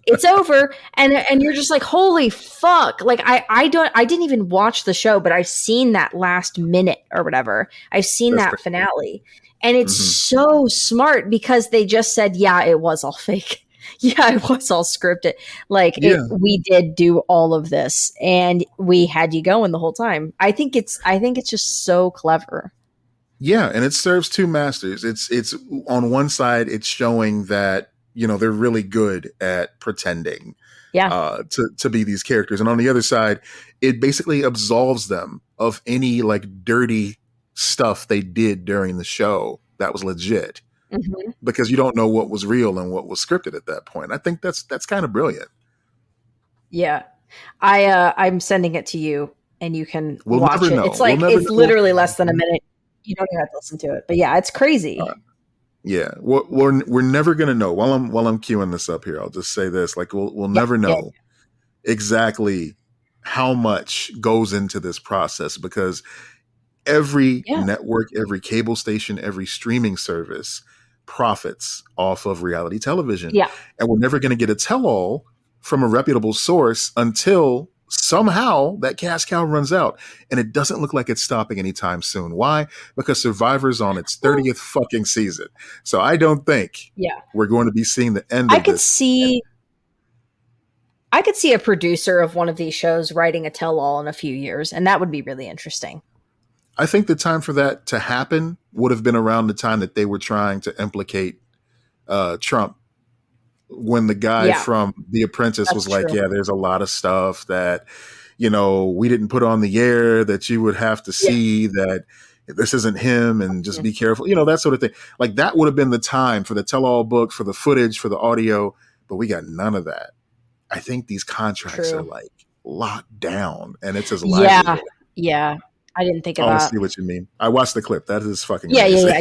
It's over." And you're just like, "Holy fuck!" Like I didn't even watch the show, but I've seen that last minute or whatever. I've seen that finale, and it's so smart because they just said, "Yeah, it was all fake. Yeah, it was all scripted. Like we did do all of this, and we had you going the whole time." I think it's just so clever. Yeah, and it serves two masters. It's on one side, it's showing that, they're really good at pretending. Yeah. to be these characters. And on the other side, it basically absolves them of any like dirty stuff they did during the show that was legit, Hmm. because you don't know what was real and what was scripted at that point. I think that's kind of brilliant. Yeah. I'm sending it to you and you can We'll watch never it. know. We'll never It's know. literally less than a minute. You don't even have to listen to it. But yeah, it's crazy. Yeah, we're never gonna know. While I'm queuing this up here, I'll just say this: like we'll Yeah. never Yeah. know exactly how much goes into this process, because every Yeah. network, every cable station, every streaming service profits off of reality television. Yeah. And we're never going to get a tell all from a reputable source until somehow that cash cow runs out. And it doesn't look like it's stopping anytime soon. Why? Because Survivor's on its Well, 30th fucking season. So I don't think yeah. we're going to be seeing the end I of could this. see I could see a producer of one of these shows writing a tell all in a few years, and that would be really interesting. I think the time for that to happen would have been around the time that they were trying to implicate Trump, when the guy Yeah, from The Apprentice that's was like, true. yeah, there's a lot of stuff that, we didn't put on the air that you would have to Yeah. see, that this isn't him, and just Mhm. be careful, that sort of thing. Like that would have been the time for the tell all book, for the footage, for the audio, but we got none of that. I think these contracts are True. like locked down, and it's his Yeah. livelihood. Yeah. I didn't think of Oh, I that. see what you mean. I watched the clip. That is fucking Yeah, yeah, amazing. yeah.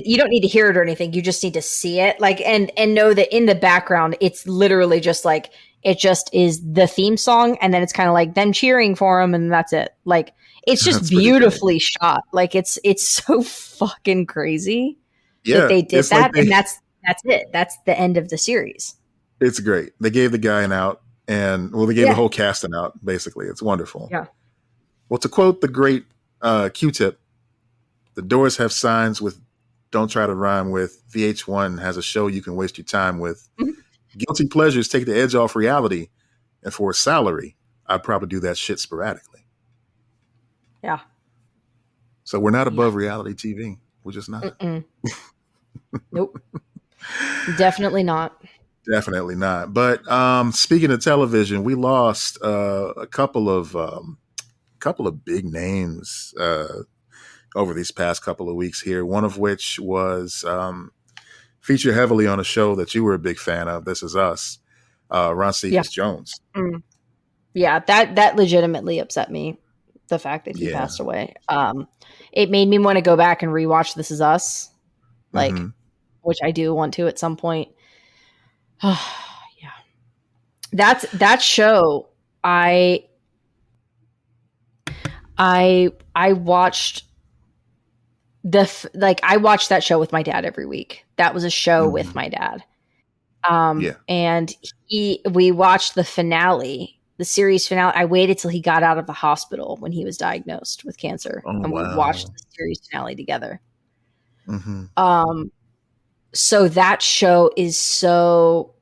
You don't need to hear it or anything. You just need to see it. Like and know that in the background it's literally just like it just is the theme song and then it's kind of like them cheering for him and that's it. Like it's just That's pretty great. beautifully shot. Like it's so fucking crazy that Yeah, they did it's like that and that's it. That's the end of the series. it's great. They gave the guy an out, and well, they gave the Yeah. whole cast an out. Basically, it's wonderful. Yeah. Well, to quote the great Q-Tip, the doors have signs with "Don't try to rhyme with." VH1 has a show you can waste your time with. Mhm. Guilty pleasures take the edge off reality, and for a salary, I'd probably do that shit sporadically. Yeah. So we're not Yeah. above reality TV. We're just not. Mm-mm. Nope. Definitely not. Definitely not. But speaking of television, we lost a couple of big names over these past couple of weeks here. One of which was featured heavily on a show that you were a big fan of. This Is Us. Ron Yeah. Cephas Jones. Mm. Yeah, that legitimately upset me. The fact that he Yeah. passed away. It made me want to go back and rewatch This Is Us, like, Hmm. which I do want to at some point. Yeah, that show. I watched I watched that show with my dad every week. That was a show with Hmm. my dad. Yeah. And we watched the finale, the series finale. I waited till he got out of the hospital when he was diagnosed with cancer, Oh and we watched wow. the series finale together. Hmm. Um, so that show is so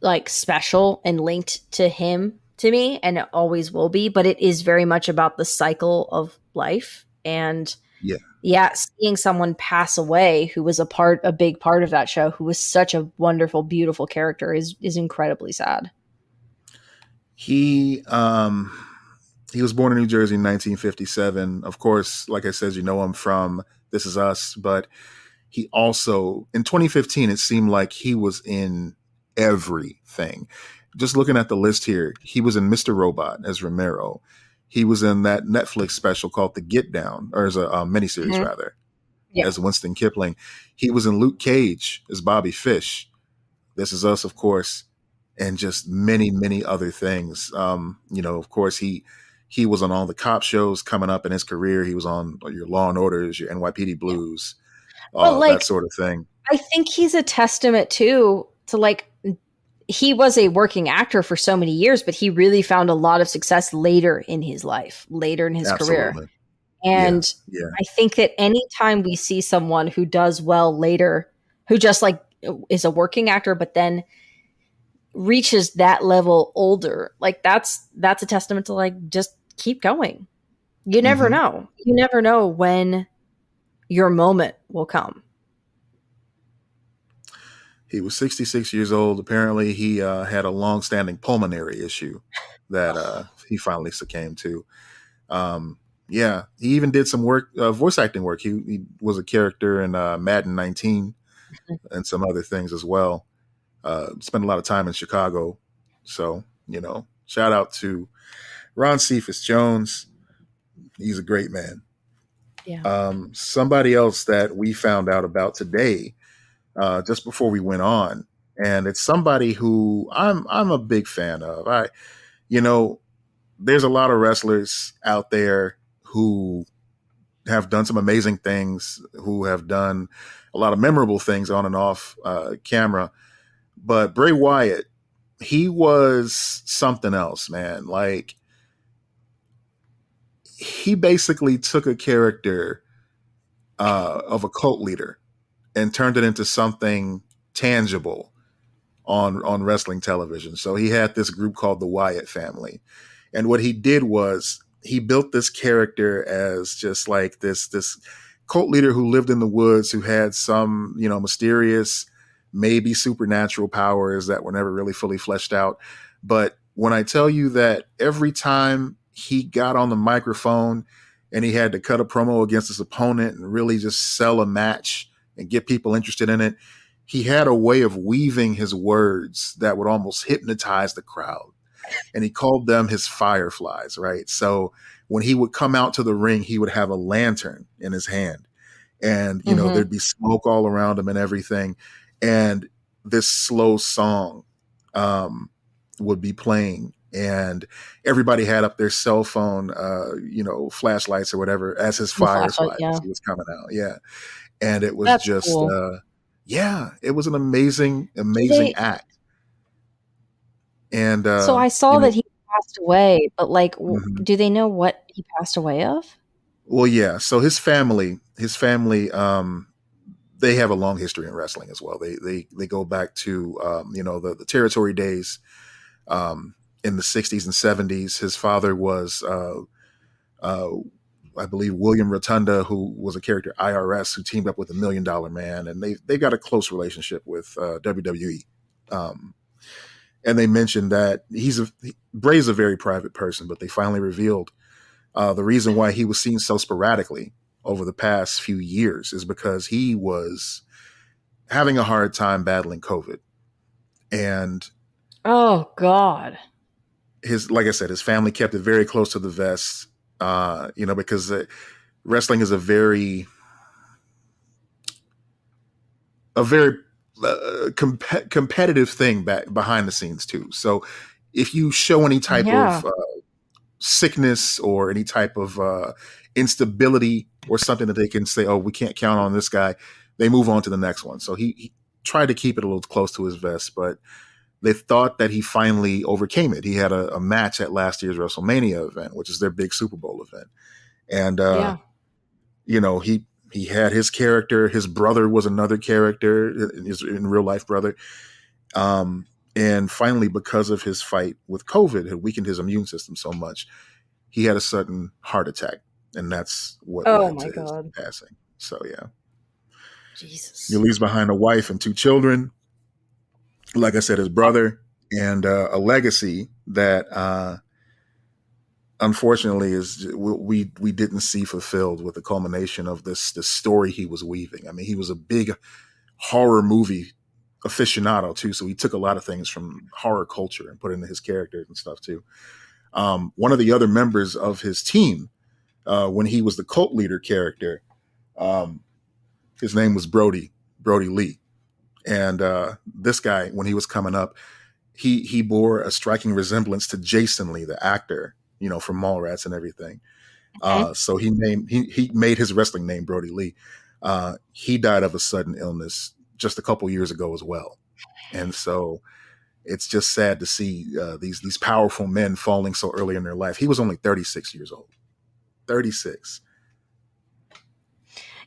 like special and linked to him to me, and it always will be. But it is very much about the cycle of life, and Yeah. yeah, seeing someone pass away who was a big part of that show, who was such a wonderful, beautiful character, is incredibly sad. He he was born in New Jersey in 1957. Of course, like I said, him from This Is Us, but he also in 2015 it seemed like he was in everything. Just looking at the list here, he was in Mr. Robot as Romero. He was in that Netflix special called The Get Down, or as a miniseries Mhm. rather, Yeah. as Winston Kipling. He was in Luke Cage as Bobby Fish. This Is Us, of course, and just many, many other things. Of course, he was on all the cop shows coming up in his career. He was on your Law and Orders, your NYPD Yeah. Blues, But that like sort of thing. I think he's a testament too to like he was a working actor for so many years, but he really found a lot of success later in his life, later in his career. Absolutely. Yeah. And Yeah. I think that anytime we see someone who does well later, who just like is a working actor, but then reaches that level older, like that's a testament to like just keep going. You never Hmm. know. You never know when your moment will come. He was 66 years old. Apparently, he had a long-standing pulmonary issue that he finally succumbed to. Um, yeah, he even did some work, voice acting work. He was a character in Madden 19 and some other things as well. Spent a lot of time in Chicago. So, shout out to Ron Cephas Jones. He's a great man. Yeah. Somebody else that we found out about today, just before we went on, and it's somebody who I'm a big fan of. You know, there's a lot of wrestlers out there who have done some amazing things, who have done a lot of memorable things on and off camera. But Bray Wyatt, he was something else, man. Like, he basically took a character of a cult leader and turned it into something tangible on wrestling television. So he had this group called the Wyatt family. And what he did was he built this character as just like this cult leader who lived in the woods, who had some, mysterious, maybe supernatural powers that were never really fully fleshed out. But when I tell you that every time he got on the microphone and he had to cut a promo against his opponent and really just sell a match and get people interested in it, he had a way of weaving his words that would almost hypnotize the crowd. And he called them his fireflies, right? So when he would come out to the ring, he would have a lantern in his hand. And, there'd be smoke all around him and everything. And this slow song would be playing. And everybody had up their cell phone, flashlights or whatever as his The flashlight, fireflies yeah. as he was coming out. Yeah. And it was That's just, cool. it was an amazing, Do amazing they act. And, So I saw that he passed away, but mhm. do they know what he passed away of? Well, yeah. So his family, they have a long history in wrestling as well. They go back to, the territory days, in the 60s and 70s. His father was, uh, I believe, William Rotunda, who was a character IRS who teamed up with the $1 Million Man, and they got a close relationship with WWE. Um, and they mentioned that Bray's a very private person, but they finally revealed the reason why he was seen so sporadically over the past few years is because he was having a hard time battling COVID. And Oh God. like I said, his family kept it very close to the vest, because wrestling is a very competitive thing back behind the scenes too. So if you show any type Yeah. of sickness or any type of instability or something that they can say, oh, we can't count on this guy, they move on to the next one. So he tried to keep it a little close to his vest, but they thought that he finally overcame it. He had a match at last year's WrestleMania event, which is their big Super Bowl event. And, Yeah. he had his character. His brother was another character, his in real life brother. And finally, because of his fight with COVID, had weakened his immune system so much, he had a sudden heart attack, and that's what Oh led my to his God. passing. So yeah, he Jesus. leaves behind a wife and two children. Like I said, his brother, and a legacy that unfortunately is we didn't see fulfilled with the culmination of this story he was weaving. I mean, he was a big horror movie aficionado too, so he took a lot of things from horror culture and put it into his characters and stuff too. One of the other members of his team, when he was the cult leader character, um, his name was Brody Lee, and this guy, when he was coming up, he bore a striking resemblance to Jason Lee, the actor, from Mallrats and everything. Okay. So he made his wrestling name Brody Lee. He died of a sudden illness just a couple years ago as well, and so it's just sad to see these powerful men falling so early in their life. He was only 36 years old. 36.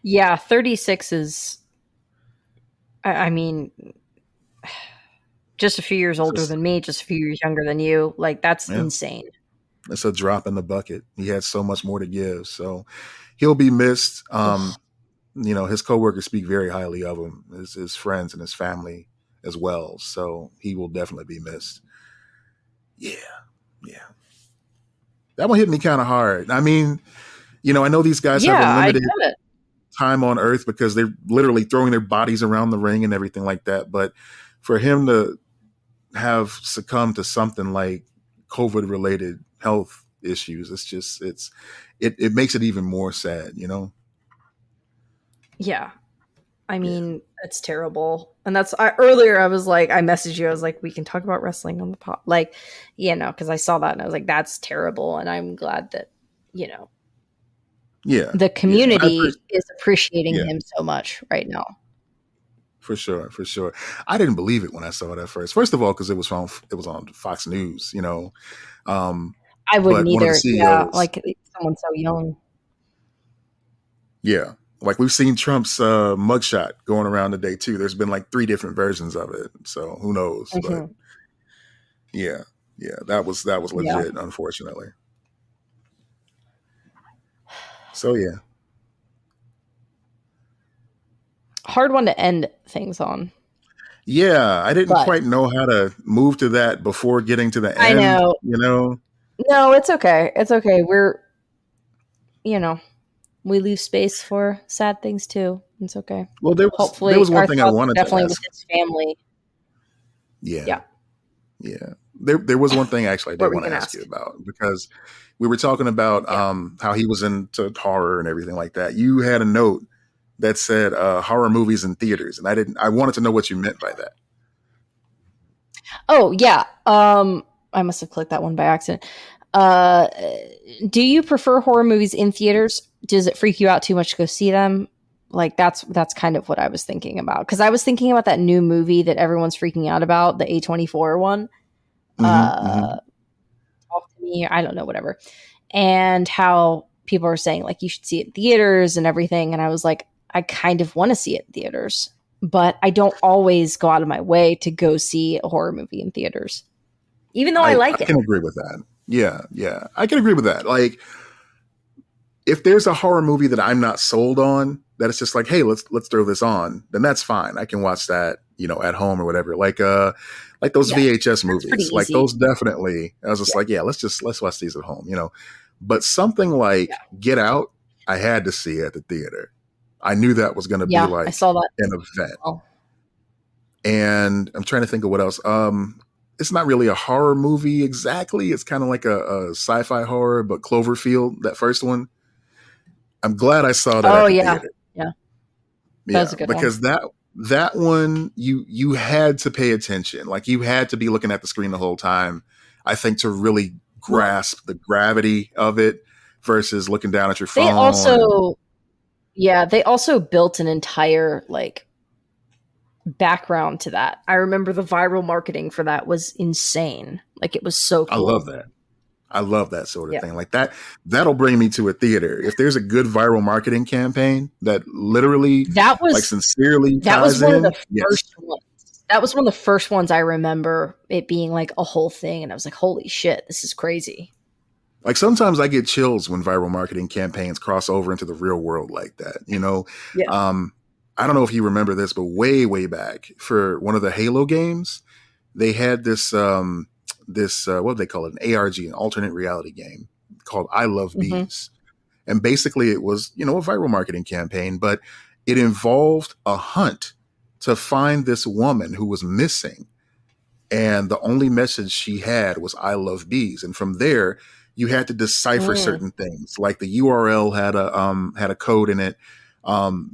Yeah, 36 is, I mean, just a few years It's older just, than me, just a few years younger than you. Like, that's yeah, insane. it's a drop in the bucket. He had so much more to give, so he'll be missed. Ugh. His coworkers speak very highly of him, his friends and his family. as well. So he will definitely be missed. Yeah, yeah. That one hit me kind of hard. I mean, I know these guys have a Yeah, I limited get it. time on Earth because they're literally throwing their bodies around the ring and everything like that. But for him to have succumbed to something like COVID related health issues, it makes it even more sad, Yeah. I Yeah. mean, it's terrible. And earlier I was like, I messaged you. I was like, we can talk about wrestling on the pod. Like, because I saw that and I was like, that's terrible. And I'm glad that, you know, Yeah. the Yeah. And community is appreciating yeah, him so much right now. for sure. For sure. I didn't believe it when I saw it at first. First of all, because it was on Fox News, um, I wouldn't but one of the either. Yeah. CEOs, Like someone so young. yeah. Like we've seen Trump's mugshot going around today too. There's been like 3 different versions of it. So who knows? But Hmm. yeah, yeah, that was Yeah. legit, unfortunately. So yeah. Hard one to end things on. Yeah, I didn't But quite know how to move to that before getting to the I end, know. No, it's okay. It's okay. You know, we leave space for sad things too. It's okay. Well, there was Hopefully, one our thing I thoughts are wanted to definitely with ask. his family. Yeah. Yeah. Yeah. There was one thing actually I did What were you want to gonna ask ask? you about because we were talking about Yeah. how he was into horror and everything like that. You had a note that said horror movies in theaters, and I wanted to know what you meant by that. Oh yeah. I must have clicked that one by accident. Uh, do you prefer horror movies in theaters? Does it freak you out too much to go see them? Like that's kind of what I was thinking about because I was thinking about that new movie that everyone's freaking out about, the A24 one. Hmm. Uh, Hmm. Talk to Me. I don't know, whatever. And how people are saying like you should see it in theaters and everything. And I was like, I kind of want to see it in theaters, but I don't always go out of my way to go see a horror movie in theaters, even though I I like it. can agree with that. Yeah, yeah, I can agree with that. Like, if there's a horror movie that I'm not sold on, that it's just like, hey, let's throw this on, then that's fine. I can watch that, at home or whatever. Like those Yeah, VHS that's pretty movies, like easy. those definitely. I was just Yeah, like, yeah, let's watch these at home. But something yeah, like Get Out, I had to see at the theater. I knew that was going to be yeah. I like saw that. an event, Oh, and I'm trying to think of what else. It's not really a horror movie exactly. It's kind of like a sci-fi horror, but Cloverfield, that first one. I'm glad I saw that oh at the yeah, theater. yeah. That was Yeah, a good one. because that one you had to pay attention. Like you had to be looking at the screen the whole time. I think to really Well, grasp the gravity of it versus looking down at your they phone and also, yeah, they also built an entire like background to that. I remember the viral marketing for that was insane. Like it was so I love cool. that. I love that sort of Yeah. thing. Like that'll bring me to a theater. If there's a good viral marketing campaign that literally That like was sincerely that was ties one of the in, yes. first ones. That was one of the first ones I remember it being like a whole thing and I was like, "Holy shit, this is crazy." Like sometimes I get chills when viral marketing campaigns cross over into the real world like that. Yeah. Um, I don't know if you remember this, but way, way back for one of the Halo games, they had this what do they call it? An ARG, an alternate reality game called I Love Mhm. Bees. And basically it was, a viral marketing campaign, but it involved a hunt to find this woman who was missing, and the only message she had was "I love bees." And from there, you had to decipher Mm. certain things. Like the URL had a code in it.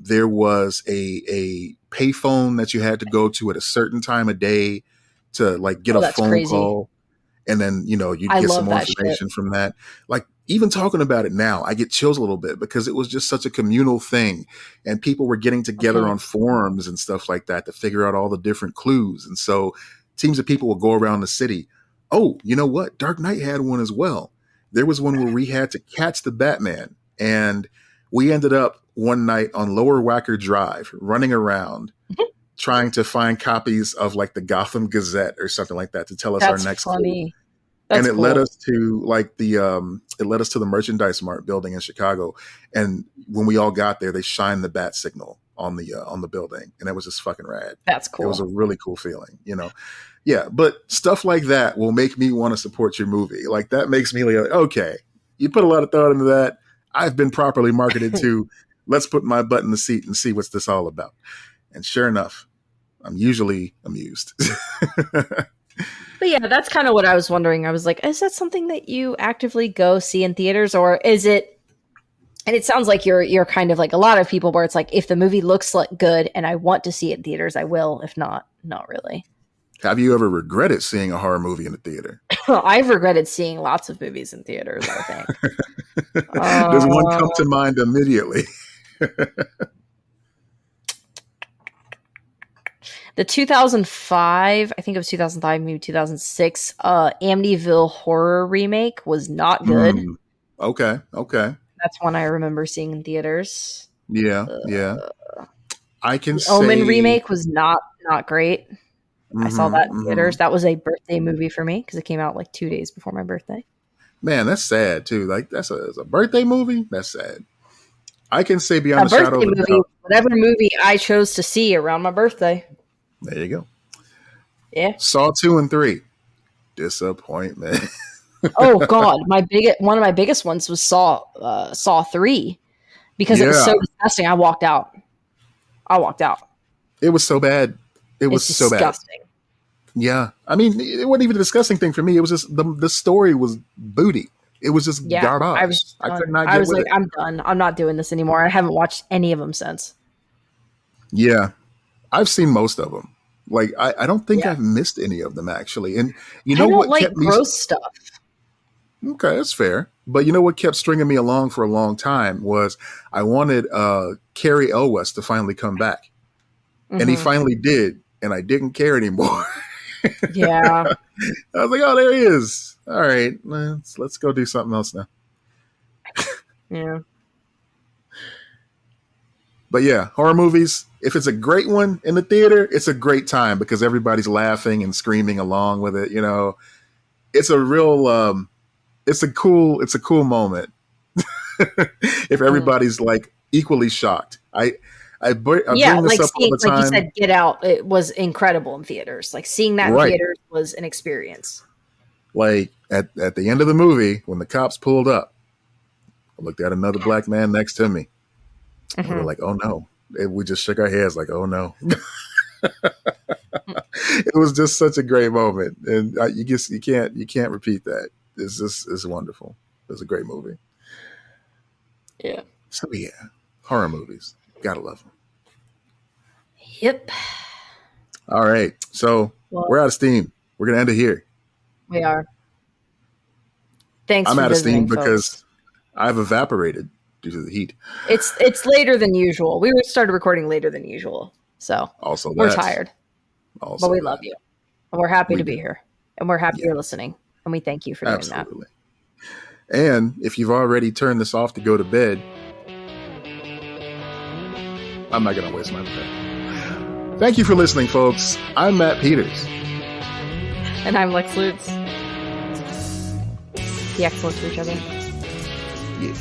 There was a payphone that you had to go to at a certain time of day to like get Oh, a that's phone crazy. call, and then you'd I get some love more that shit. information from that. Like even talking about it now, I get chills a little bit because it was just such a communal thing, and people were getting together Mhm. on forums and stuff like that to figure out all the different clues. And so teams of people would go around the city. Oh, you know what? Dark Knight had one as well. There was one where we had to catch the Batman, and we ended up one night on Lower Wacker Drive running around trying to find copies of like the Gotham Gazette or something like that to tell us our That's next clue. funny. And That's it led cool. us to it led us to the Merchandise Mart building in Chicago. And when we all got there, they shined the bat signal on the building, and it was just fucking rad. That's It was cool. a really cool feeling, you know. Yeah, but stuff like that will make me want to support your movie. Like that makes me like, okay, you put a lot of thought into that. I've been properly marketed to. Let's put my butt in the seat and see what's this all about. And sure enough, I'm usually amused. But yeah, that's kind of what I was wondering. I was like, is that something that you actively go see in theaters, or is it? And it sounds like you're kind of like a lot of people, where it's like, if the movie looks like good and I want to see it in theaters, I will. If not, not really. Have you ever regretted seeing a horror movie in the theater? I've regretted seeing lots of movies in theaters, I think. Does one come to mind immediately? The 2005, I think it was 2005, maybe 2006, Amityville horror remake was not good. Okay. That's one I remember seeing in theaters. Yeah. I can say Omen remake was not great. I saw that in theaters. Mm-hmm. That was a birthday movie for me because it came out like 2 days before my birthday. Man, that's sad too. Like that's a birthday movie. That's sad. I can say beyond a shadow of a doubt. Whatever movie I chose to see around my birthday. There you go. Yeah. Saw 2 and 3. Disappointment. Oh God, one of my biggest ones was Saw 3 because it was so disgusting. I walked out. It was so bad. It was so disgusting. Bad. Yeah, I mean, it wasn't even a disgusting thing for me. It was just the story was booty. It was just garbage. I could not. I was like, I'm done. I'm not doing this anymore. I haven't watched any of them since. Yeah, I've seen most of them. Like, I don't think I've missed any of them actually. And you know what? Like gross stuff. Okay, that's fair. But you know what kept stringing me along for a long time was I wanted Cary Elwes to finally come back, and he finally did, and I didn't care anymore. Yeah, I was like, oh, there he is. All right, let's go do something else now. Yeah. But yeah, horror movies, if it's a great one in the theater, it's a great time because everybody's laughing and screaming along with it. You know, it's a real, it's a cool moment. If everybody's like equally shocked. I bring this up all the time. Like you said, Get Out, it was incredible in theaters. Like seeing that in theaters was an experience. Like at the end of the movie, when the cops pulled up, I looked at another black man next to me. And we were like, oh no. We just shook our heads like, oh no. It was just such a great moment. And you can't repeat that. It's wonderful. It was a great movie. Yeah. So yeah, horror movies. Gotta love them. Yep. All right. So we're out of steam. We're going to end it here. We are. Thanks I'm for out of steam folks. because I've evaporated due to the heat. It's later than usual. We started recording later than usual. So also we're tired. But we love you. And we're happy to be here. And we're happy you're listening. And we thank you for doing that. And if you've already turned this off to go to bed, I'm not going to waste my time. Thank you for listening, folks. I'm Matt Peters. And I'm Lex Lutz. Be excellent to each other. Yeah.